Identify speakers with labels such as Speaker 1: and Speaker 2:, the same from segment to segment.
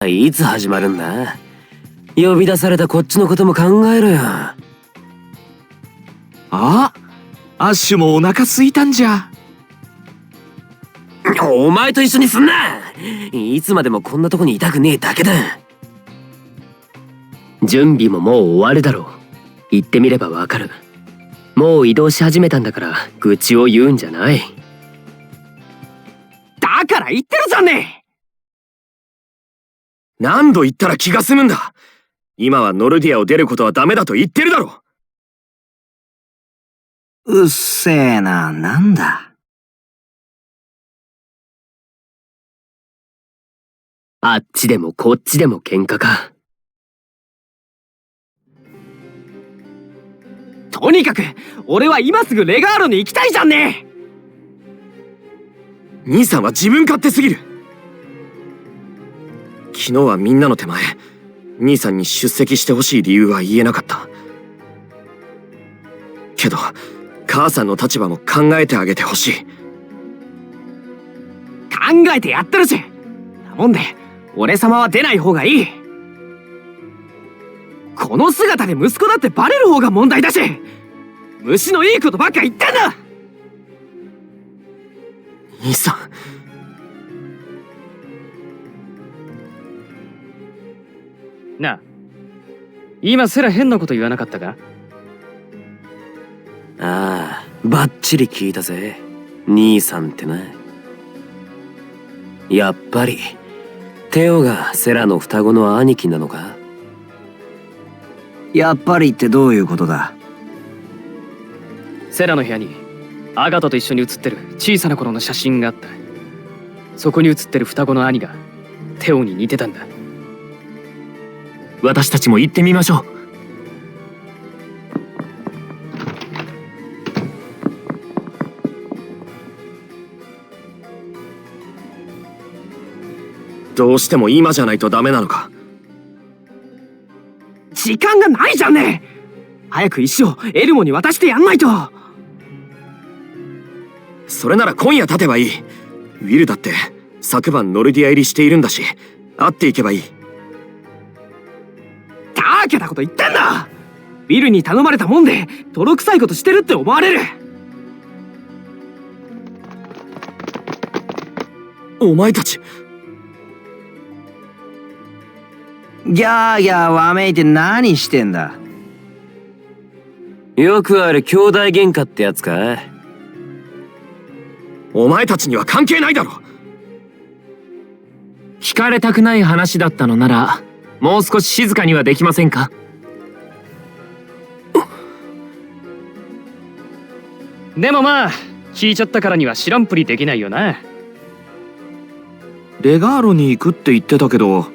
Speaker 1: いつ始まるんだ？呼び出されたこっちのことも考えろよ。
Speaker 2: あ、アッシュもお腹空いたんじゃ。
Speaker 1: お前と一緒にすんな。いつまでもこんなとこにいたくねえだけだ。準備ももう終わるだろう。言ってみればわかる。もう移動し始めたんだから愚痴を言うんじゃない。
Speaker 2: だから言ってるじゃねえ。
Speaker 3: 何度言ったら気が済むんだ。今はノルディアを出ることはダメだと言ってるだろ。
Speaker 4: うっせえな、なんだ。
Speaker 1: あっちでもこっちでも喧嘩か。
Speaker 2: とにかく俺は今すぐレガーロに行きたいじゃんね。
Speaker 3: 兄さんは自分勝手すぎる。昨日はみんなの手前、兄さんに出席してほしい理由は言えなかった。けど母さんの立場も考えてあげてほしい。
Speaker 2: 考えてやってるし。なもんで俺様は出ない方がいい。この姿で息子だってバレる方が問題だし、虫のいいことばっか言ってんだ。
Speaker 3: 兄さ
Speaker 5: んなあ、今すら変なこと言わなかったか？
Speaker 1: ああ、バッチリ聞いたぜ。兄さんってな。やっぱりテオがセラの双子の兄貴なのか？
Speaker 4: やっぱりってどういうことだ？
Speaker 5: セラの部屋にアガトと一緒に写ってる小さな頃の写真があった。そこに写ってる双子の兄がテオに似てたんだ。
Speaker 2: 私たちも行ってみましょう。
Speaker 3: どうしても今じゃないとダメなのか？
Speaker 2: 時間がないじゃんね。早く石をエルモに渡してやんないと。
Speaker 3: それなら今夜立てばいい。ウィルだって昨晩ノルディア入りしているんだし、会っていけばいい。
Speaker 2: だけなこと言ってんだ。ウィルに頼まれたもんで泥臭いことしてるって思われる。
Speaker 3: お前たち
Speaker 4: ギャーギャーわめいて何してんだ？
Speaker 1: よくある兄弟喧嘩ってやつか？
Speaker 3: お前たちには関係ないだろ。
Speaker 2: 聞かれたくない話だったのならもう少し静かにはできませんか？
Speaker 5: でもまあ聞いちゃったからには知らんぷりできないよな。
Speaker 2: レガーロに行くって言ってたけど、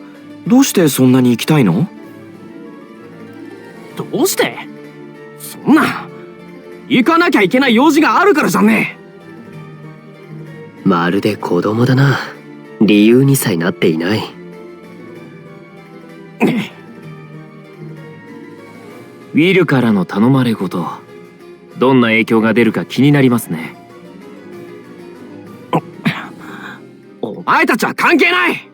Speaker 2: どうしてそんなに行きたいの？どうして？そんな行かなきゃいけない用事があるからじゃね
Speaker 1: え。まるで子供だな。理由にさえなっていない。
Speaker 2: ウィルからの頼まれごと、どんな影響が出るか気になりますね。お前たちは関係ない。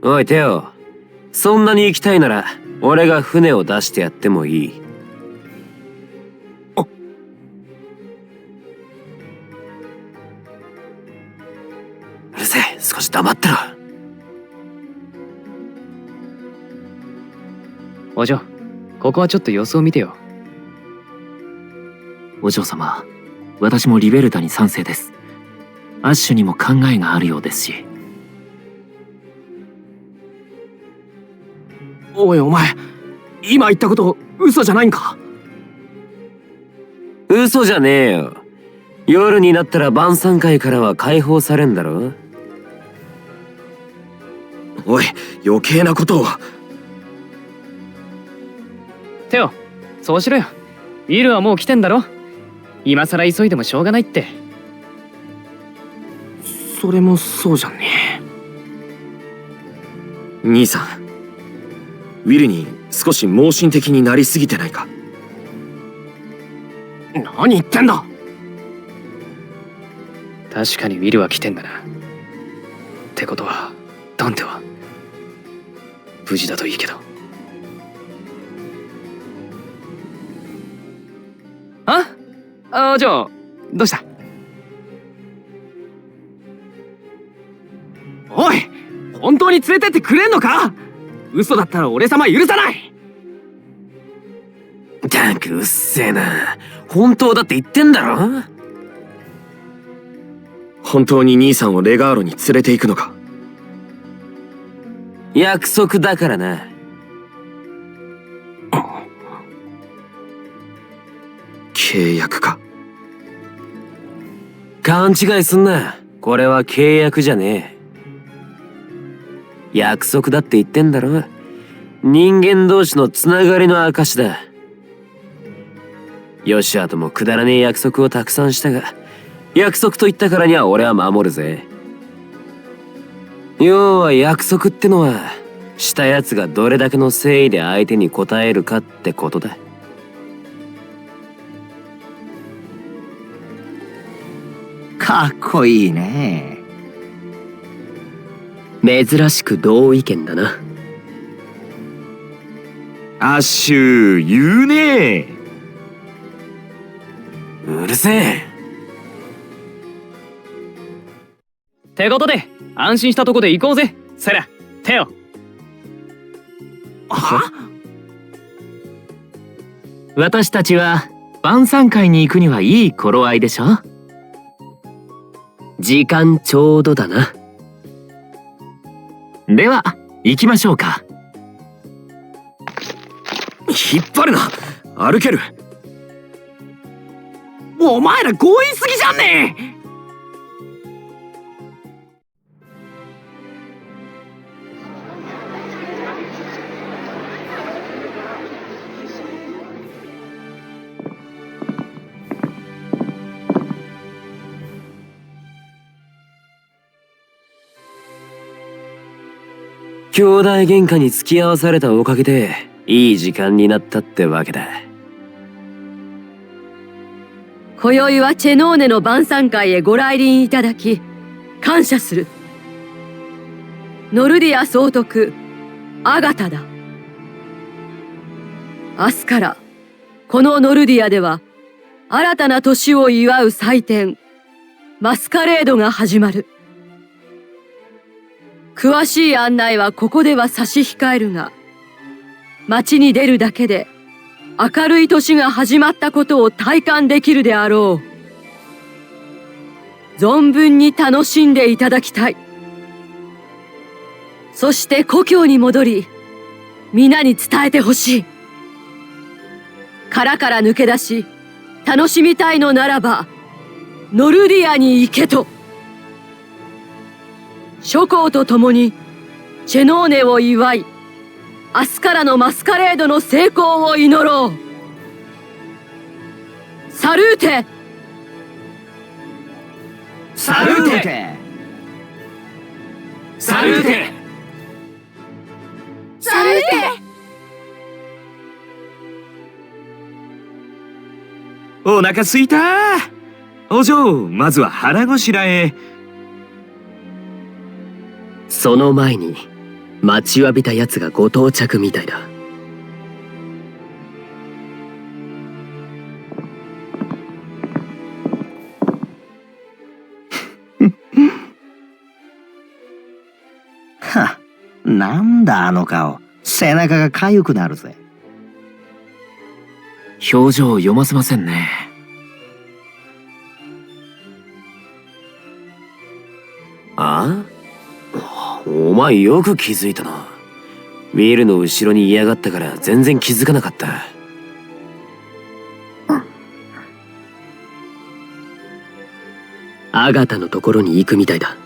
Speaker 1: おいテオ、そんなに行きたいなら俺が船を出してやってもいい。うるせえ、少し黙ってろ。
Speaker 5: お嬢、ここはちょっと様子を見てよ。
Speaker 2: お嬢様、私もリベルタに賛成です。アッシュにも考えがあるようですし。おいお前、今言ったこと嘘じゃないんか？
Speaker 1: 嘘じゃねえよ。夜になったら晩餐会からは解放されんだろ。
Speaker 3: おい、余計なことを。
Speaker 5: テオ、そうしろよ。ウィルはもう来てんだろ。今さら急いでもしょうがないって。
Speaker 2: それもそうじゃんね。
Speaker 3: 兄さん、ウィルに少し盲信的になりすぎてないか？
Speaker 2: 何言ってんだ。
Speaker 5: 確かにウィルは来てんだな。ってことはダンテは無事だといいけど。じゃあどうした？おい、本当に連れてってくれんのか？嘘だったら俺様許さない。
Speaker 2: ったくうっせえな。本当だって言ってんだろ。
Speaker 3: 本当に兄さんをレガーロに連れて行くのか？
Speaker 2: 約束だからな。
Speaker 3: 契約か。
Speaker 2: 勘違いすんな。これは契約じゃねえ。約束だって言ってんだろ。人間同士のつながりの証だ。ヨシアともくだらねえ約束をたくさんしたが、約束と言ったからには俺は守るぜ。要は約束ってのは、したやつがどれだけの誠意で相手に応えるかってことだ。
Speaker 4: かっこいいね。
Speaker 1: 珍しく同意見だな。
Speaker 6: アッシュ、言うねえ。
Speaker 2: うるせえ。
Speaker 5: ってことで安心したとこで行こうぜ、セラ、テオ。
Speaker 2: 私たちは晩餐会に行くにはいい頃合いでしょ。
Speaker 1: 時間ちょうどだな。
Speaker 2: では行きましょうか。
Speaker 3: 引っ張るな。歩ける。
Speaker 5: お前ら強引すぎじゃんねえ。
Speaker 2: 兄弟喧嘩に付き合わされたおかげでいい時間になったってわけだ。
Speaker 7: 今宵はチェノーネの晩餐会へご来臨いただき感謝する。ノルディア総督アガタだ。明日からこのノルディアでは新たな年を祝う祭典マスカレードが始まる。詳しい案内はここでは差し控えるが、街に出るだけで明るい年が始まったことを体感できるであろう。存分に楽しんでいただきたい。そして故郷に戻り、皆に伝えてほしい。殻から抜け出し、楽しみたいのならば、ノルディアに行けと。諸侯と共にチェノーネを祝い、明日からのマスカレードの成功を祈ろう。サルーテ！
Speaker 4: サルーテ！
Speaker 2: サルーテ！
Speaker 7: サルーテ！
Speaker 6: お腹すいた。お嬢、まずは腹ごしらえ。
Speaker 1: その前に待ちわびた奴がご到着みたいだ。
Speaker 4: は、なんだあの顔。背中が痒くなるぜ。
Speaker 2: 表情を読ませませんね。ああ？お前よく気づいたな。ウィルの後ろにいやがったから全然気づかなかった。
Speaker 1: アガタのところに行くみたいだ。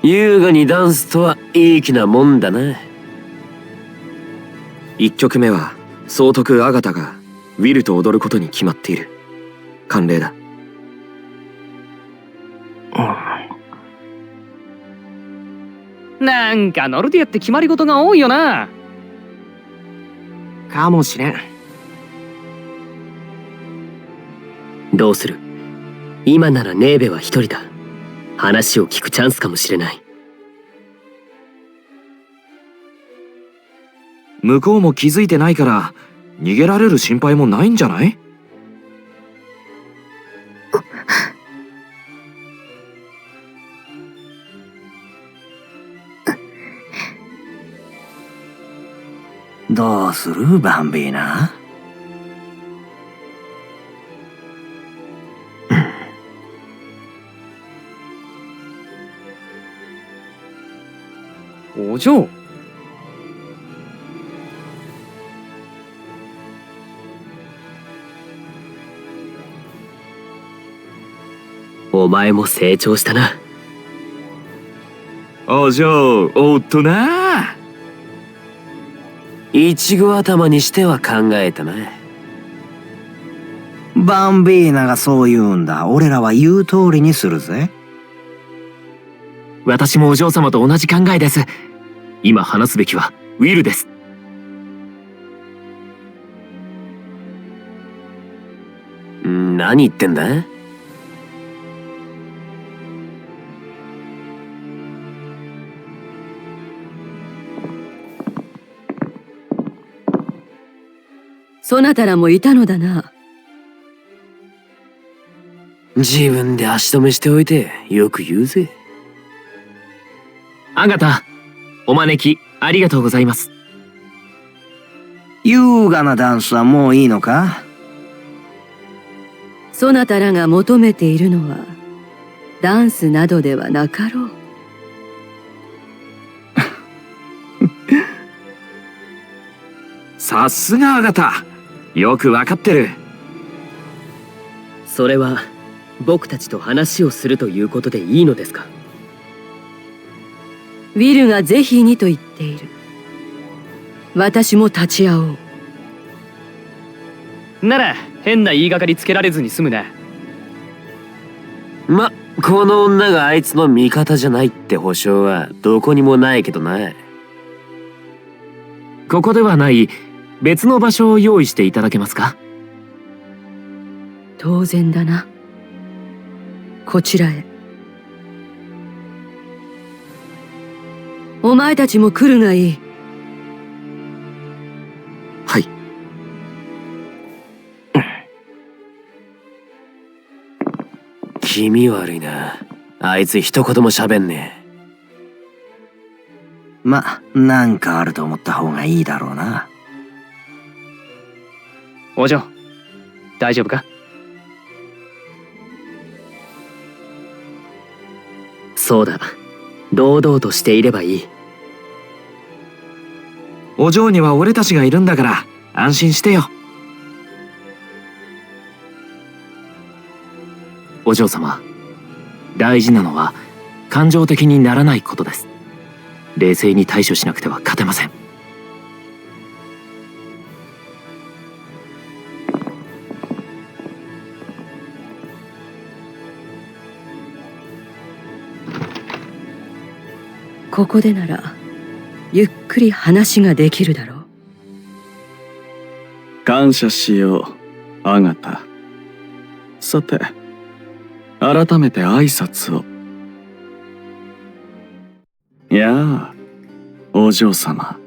Speaker 2: 優雅にダンスとはいい気なもんだな。
Speaker 3: 1曲目は総督アガタがウィルと踊ることに決まっている。慣例だ。
Speaker 5: なんかノルディアって決まり事が多いよな。
Speaker 4: かもしれん。
Speaker 1: どうする？今ならネーベは一人だ。話を聞くチャンスかもしれない。
Speaker 6: 向こうも気づいてないから逃げられる心配もないんじゃない？
Speaker 4: どうするバンビーナ？
Speaker 5: お嬢。
Speaker 1: お前も成長したな。
Speaker 6: お嬢、おっとな。
Speaker 2: いちご頭にしては考えたな。
Speaker 4: バンビーナがそう言うんだ。俺らは言う通りにするぜ。
Speaker 6: 私もお嬢様と同じ考えです。今話すべきはウィルです。
Speaker 2: 何言ってんだ？
Speaker 7: そなたらもいたのだな。
Speaker 2: 自分で足止めしておいてよく言うぜ。
Speaker 6: アガタ、お招きありがとうございます。
Speaker 4: 優雅なダンスはもういいのか？
Speaker 7: そなたらが求めているのはダンスなどではなかろう。
Speaker 6: さすがアガタ、よくわかってる。
Speaker 1: それは僕たちと話をするということでいいのですか？
Speaker 7: ウィルが是非にと言っている。私も立ち会おう。
Speaker 5: なら変な言いがかりつけられずに済むな。
Speaker 2: ま、この女があいつの味方じゃないって保証はどこにもないけどな。
Speaker 6: ここではない別の場所を用意していただけますか？
Speaker 7: 当然だな。こちらへ。お前たちも来るがいい。
Speaker 3: はい。
Speaker 2: 気味悪いな。あいつ一言も喋んね
Speaker 4: ま、なんかあると思った方がいいだろうな。
Speaker 5: お嬢、大丈夫か？
Speaker 1: そうだ。堂々としていればいい。
Speaker 6: お嬢には俺たちがいるんだから安心してよ。お嬢様、大事なのは感情的にならないことです。冷静に対処しなくては勝てません。
Speaker 7: ここでならゆっくり話ができるだろう。
Speaker 8: 感謝しよう、アガタ。さて、改めて挨拶を。やあ、お嬢様。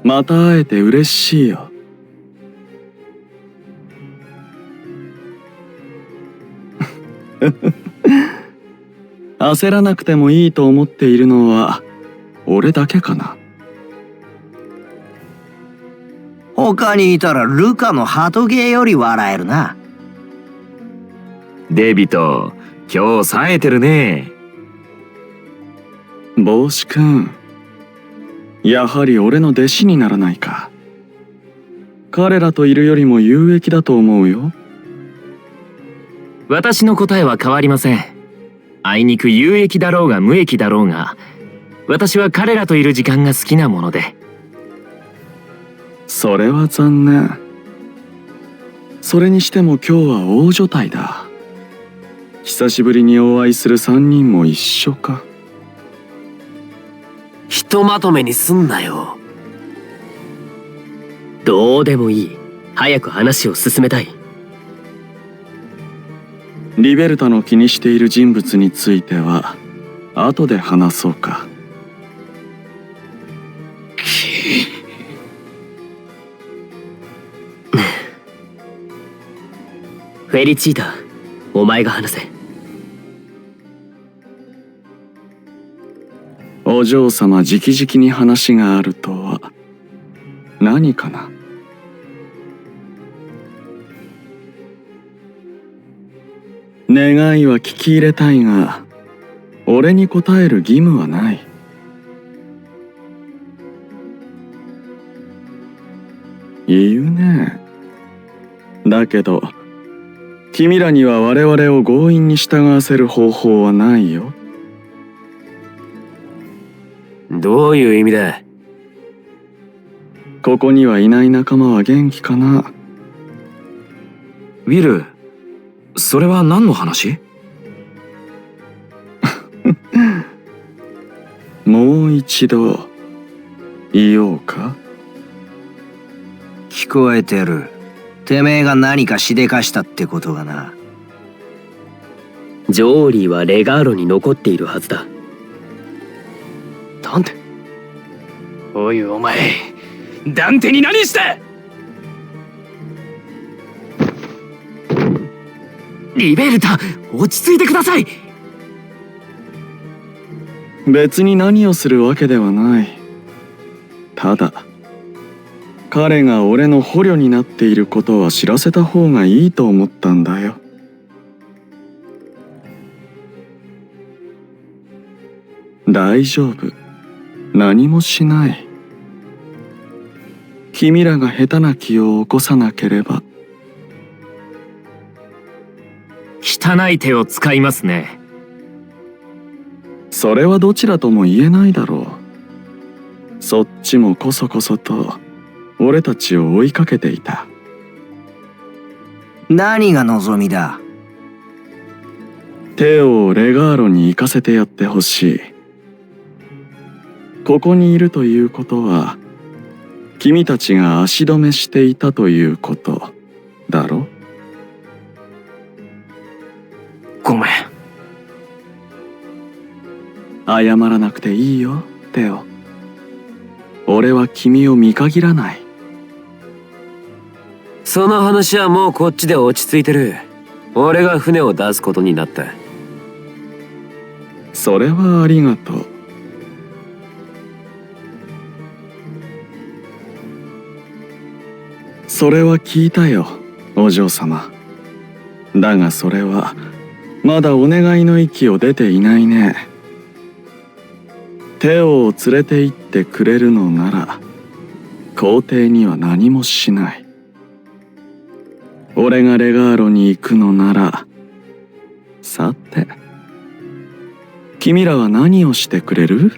Speaker 8: また会えて嬉しいよ。焦らなくてもいいと思っているのは俺だけかな。
Speaker 4: 他にいたらルカの鳩芸より笑えるな。
Speaker 6: デビト、今日冴えてるね。
Speaker 8: 帽子くん、やはり俺の弟子にならないか。彼らといるよりも有益だと思うよ。
Speaker 6: 私の答えは変わりません。あいにく有益だろうが無益だろうが、私は彼らといる時間が好きなもので。
Speaker 8: それは残念。それにしても今日は大所帯だ。久しぶりにお会いする3人も一緒か。
Speaker 2: ひとまとめにすんなよ。
Speaker 1: どうでもいい。早く話を進めたい。
Speaker 8: リベルタの気にしている人物については後で話そうか。
Speaker 1: フェリチータ、お前が話せ。
Speaker 8: お嬢様直々に話があるとは何かな。願いは聞き入れたいが俺に答える義務はない。言うね。だけど君らには我々を強引に従わせる方法はないよ。
Speaker 2: どういう意味だ。
Speaker 8: ここにはいない仲間は元気かな。
Speaker 3: ウィル、それは何の話？
Speaker 8: もう一度言おうか。
Speaker 4: 聞こえてる。てめえが何かしでかしたってことがな。
Speaker 1: ジョーリーはレガーロに残っているはずだ。
Speaker 5: ダンテ？おいお前、ダンテに何した？
Speaker 6: リベルタ、落ち着いてください。
Speaker 8: 別に何をするわけではない。ただ彼が俺の捕虜になっていることは知らせた方がいいと思ったんだよ。大丈夫。何もしない。君らが下手な気を起こさなければ。
Speaker 6: 汚い手を使いますね。
Speaker 8: それはどちらとも言えないだろう。そっちもこそこそと俺たちを追いかけていた。
Speaker 4: 何が望みだ。
Speaker 8: テオをレガーロに行かせてやってほしい。ここにいるということは君たちが足止めしていたということだろ。
Speaker 4: ごめん。
Speaker 8: 謝らなくていいよ、テオ。俺は君を見限らない。
Speaker 2: その話はもうこっちで落ち着いてる。俺が船を出すことになった。
Speaker 8: それはありがとう。それは聞いたよ、お嬢様。だがそれはまだお願いの域を出ていないね。テオを連れて行ってくれるのなら皇帝には何もしない。俺がレガーロに行くのなら、さて君らは何をしてくれる？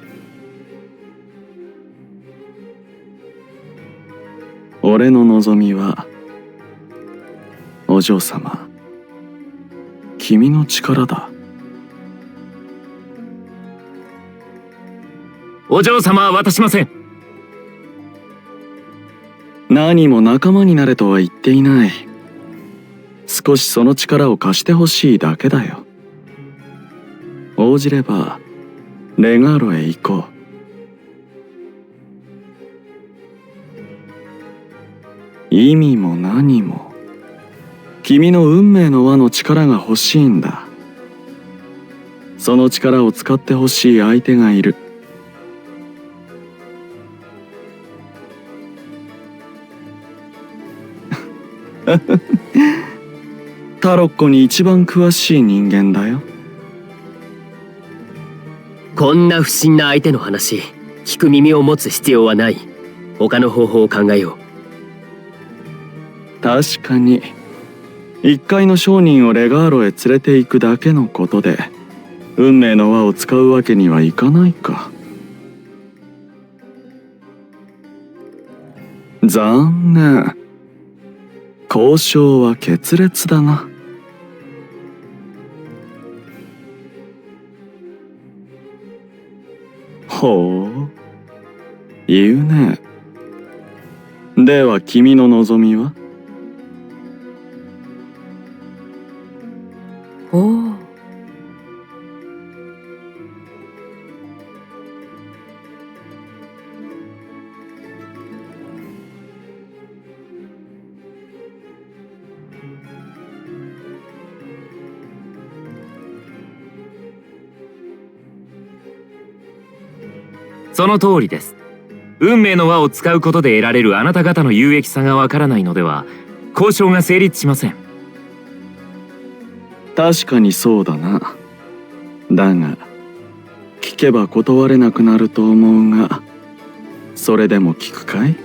Speaker 8: 俺の望みは、お嬢様、君の力だ。
Speaker 6: お嬢様は渡しません。
Speaker 8: 何も仲間になれとは言っていない。少しその力を貸してほしいだけだよ。応じればレガーロへ行こう。意味も何も、君の運命の輪の力が欲しいんだ。その力を使ってほしい相手がいる。タロッコに一番詳しい人間だよ。
Speaker 1: こんな不審な相手の話、聞く耳を持つ必要はない。他の方法を考えよう。
Speaker 8: 確かに一介の商人をレガーロへ連れて行くだけのことで運命の輪を使うわけにはいかないか。残念。交渉は決裂だな。ほう、言うね。では君の望みは？
Speaker 7: おお。
Speaker 6: その通りです。運命の輪を使うことで得られるあなた方の有益さがわからないのでは交渉が成立しません。
Speaker 8: 確かにそうだな。だが聞けば断れなくなると思うが、それでも聞くかい？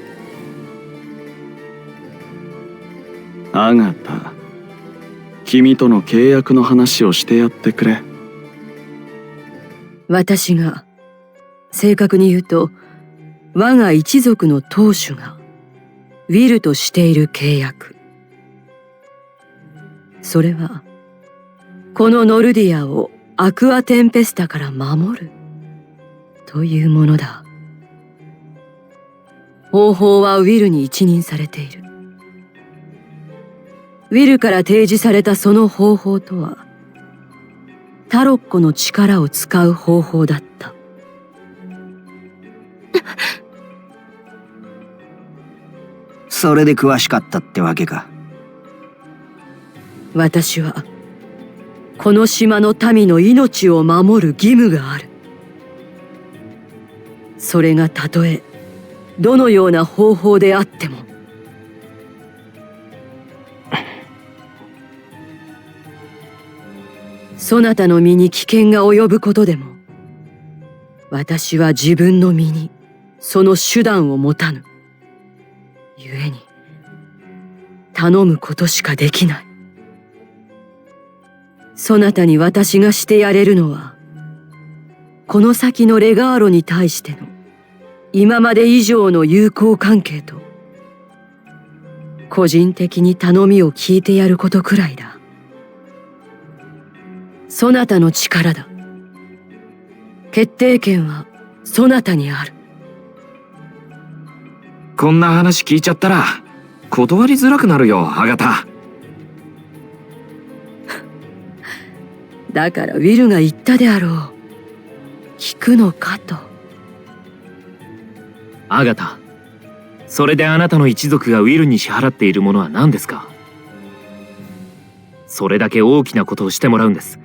Speaker 8: アガタ、君との契約の話をしてやってくれ。
Speaker 7: 私が正確に言うと、我が一族の当主がウィルとしている契約。それはこのノルディアをアクアテンペスタから守るというものだ。方法はウィルに一任されている。ウィルから提示されたその方法とは、タロッコの力を使う方法だった。
Speaker 4: それで詳しかったってわけか。
Speaker 7: 私はこの島の民の命を守る義務がある。それがたとえどのような方法であっても。そなたの身に危険が及ぶことでも、私は自分の身にその手段を持たぬ。故に頼むことしかできない。そなたに私がしてやれるのは、この先のレガーロに対しての今まで以上の友好関係と、個人的に頼みを聞いてやることくらいだ。そなたの力だ。決定権はそなたにある。
Speaker 3: こんな話聞いちゃったら断りづらくなるよ、アガタ。
Speaker 7: だからウィルが言ったであろう。聞くのかと。
Speaker 6: アガタ、それであなたの一族がウィルに支払っているものは何ですか？それだけ大きなことをしてもらうんです。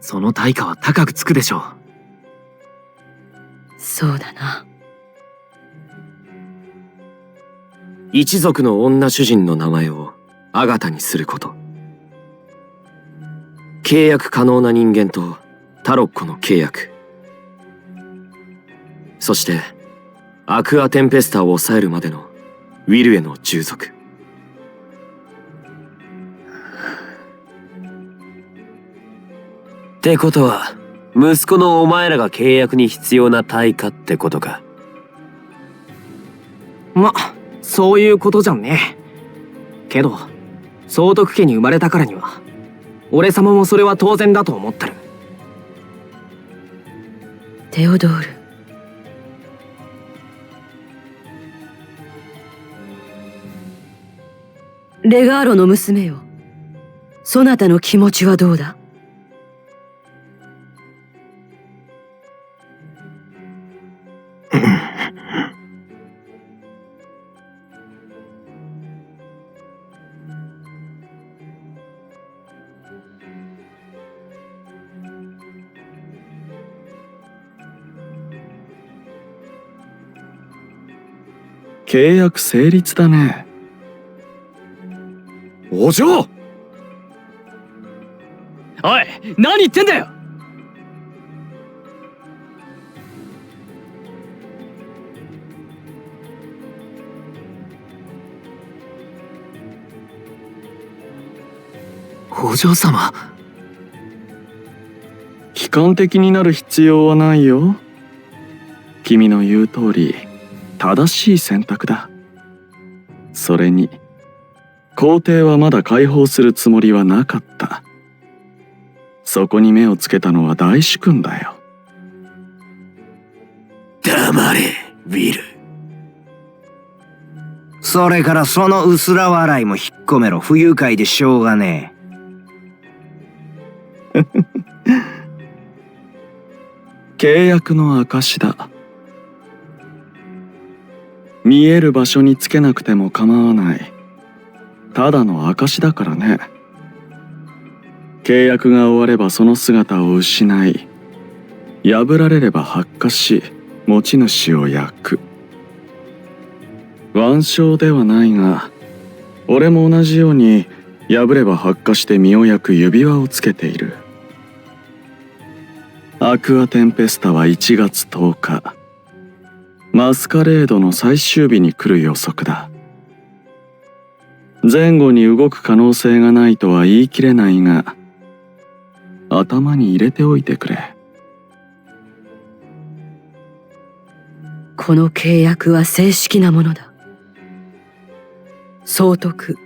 Speaker 6: その対価は高くつくでしょう。
Speaker 7: そうだな。
Speaker 3: 一族の女主人の名前をアガタにすること。契約可能な人間とタロッコの契約。そしてアクアテンペスタを抑えるまでのウィルへの従属。
Speaker 2: ってことは、息子のお前らが契約に必要な対価ってことか。
Speaker 5: そういうことじゃんね。けど総督家に生まれたからには俺様もそれは当然だと思ってる。
Speaker 7: テオドール。レガーロの娘よ。そなたの気持ちはどうだ？
Speaker 8: 契約成立だね。
Speaker 3: お嬢！
Speaker 5: おい、何言ってんだよ！
Speaker 6: お嬢様。
Speaker 8: 悲観的になる必要はないよ。君の言う通り正しい選択だ。それに皇帝はまだ解放するつもりはなかった。そこに目をつけたのは大主君だよ。
Speaker 2: 黙れ。ウィル。
Speaker 4: それからその薄ら笑いも引っ込めろ。不愉快でしょうがねえ。
Speaker 8: 契約の証だ。見える場所につけなくても構わない。ただの証だからね。契約が終わればその姿を失い、破られれば発火し、持ち主を焼く。腕章ではないが、俺も同じように破れば発火して身を焼く指輪をつけている。アクアテンペスタは1月10日。マスカレードの最終日に来る予測だ。前後に動く可能性がないとは言い切れないが、頭に入れておいてくれ。
Speaker 7: この契約は正式なものだ。総督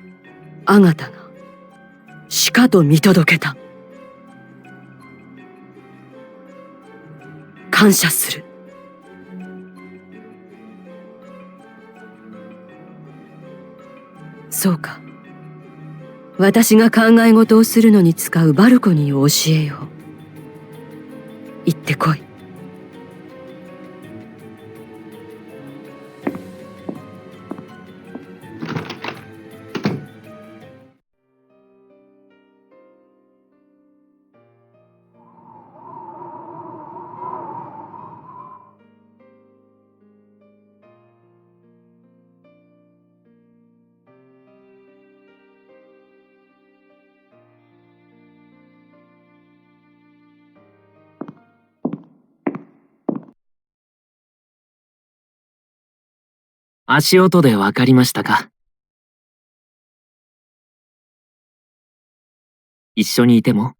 Speaker 7: アガタがしかと見届けた。感謝する。そうか。私が考え事をするのに使うバルコニーを教えよう。行ってこい。
Speaker 6: 足音でわかりましたか？一緒にいても？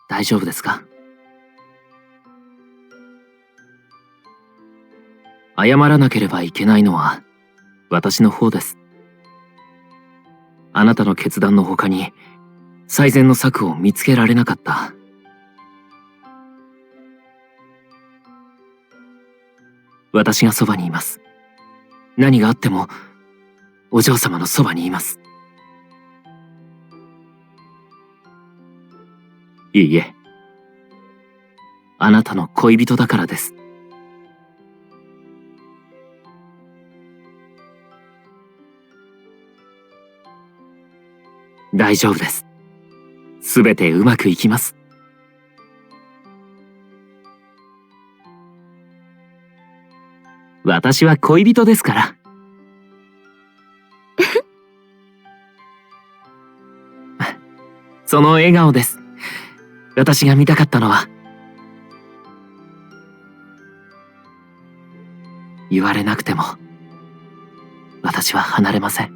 Speaker 6: 大丈夫ですか？謝らなければいけないのは私の方です。あなたの決断の他に最善の策を見つけられなかった。私がそばにいます。何があってもお嬢様のそばにいます。いいえ、あなたの恋人だからです。大丈夫です。すべてうまくいきます。私は恋人ですから。その笑顔です。私が見たかったのは。言われなくても、私は離れません。